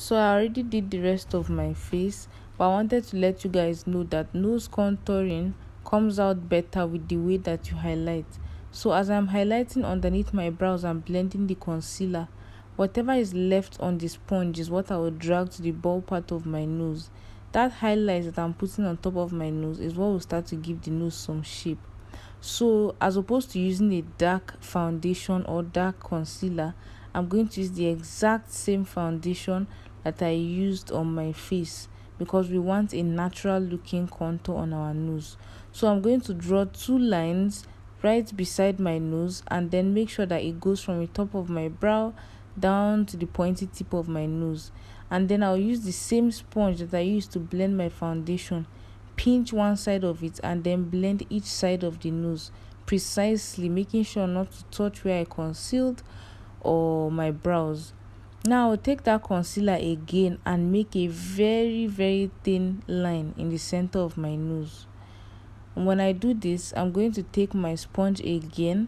So I already did the rest of my face, but I wanted to let you guys know that nose contouring comes out better with the way that you highlight. So as I'm highlighting underneath my brows and blending the concealer, whatever is left on the sponge is what I will drag to the ball part of my nose. That highlight that I'm putting on top of my nose is what will start to give the nose some shape. So as opposed to using a dark foundation or dark concealer, I'm going to use the exact same foundation that I used on my face, because we want a natural looking contour on our nose. So I'm going to draw 2 lines right beside my nose, and then make sure that it goes from the top of my brow down to the pointy tip of my nose. And then I'll use the same sponge that I used to blend my foundation, pinch one side of it, and then blend each side of the nose precisely, making sure not to touch where I concealed or my brows. Now I'll take that concealer again and make a very thin line in the center of my nose. And when I do this, I'm going to take my sponge again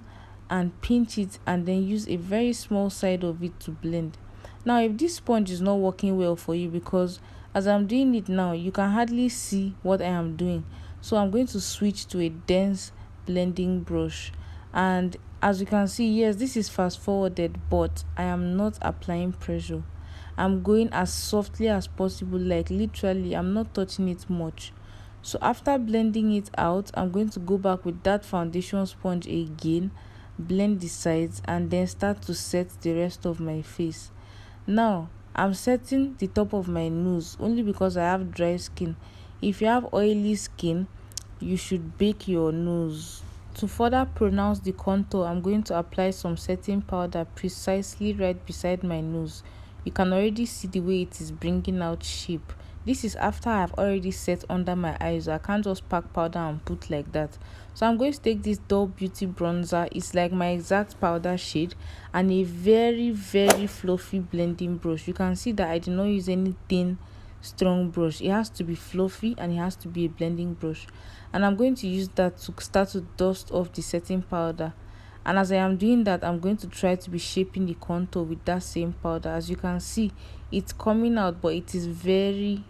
and pinch it, and then use a very small side of it to blend. Now if this sponge is not working well for you, because as I'm doing it now, you can hardly see what I am doing, so I'm going to switch to a dense blending brush. And as you can see, yes, this is fast forwarded, but I am not applying pressure. I'm going as softly as possible, like literally I'm not touching it much. So after blending it out, I'm going to go back with that foundation sponge again, blend the sides, and then start to set the rest of my face. Now I'm setting the top of my nose only because I have dry skin. If you have oily skin, you should bake your nose. To further pronounce the contour, I'm going to apply some setting powder precisely right beside my nose. You can already see the way it is bringing out shape. This is after I have already set under my eyes, so I can't just pack powder and put like that. So I'm going to take this Dull Beauty bronzer. It's like my exact powder shade, and a very fluffy blending brush. You can see that I did not use any thin strong brush. It has to be fluffy and it has to be a blending brush, and I'm going to use that to start to dust off the setting powder. And as I am doing that, I'm going to try to be shaping the contour with that same powder. As you can see, it's coming out, but it is very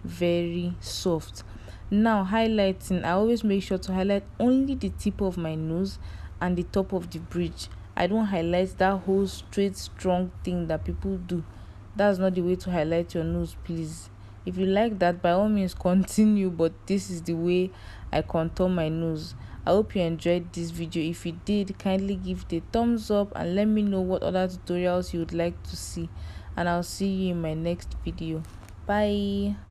soft. Now highlighting, I always make sure to highlight only the tip of my nose and the top of the bridge. I don't highlight that whole straight strong thing that people do. That's not the way to highlight your nose, please. If you like that, by all means continue, but this is the way I contour my nose. I hope you enjoyed this video. If you did, kindly give it a thumbs up and let me know what other tutorials you would like to see, and I'll see you in my next video. Bye.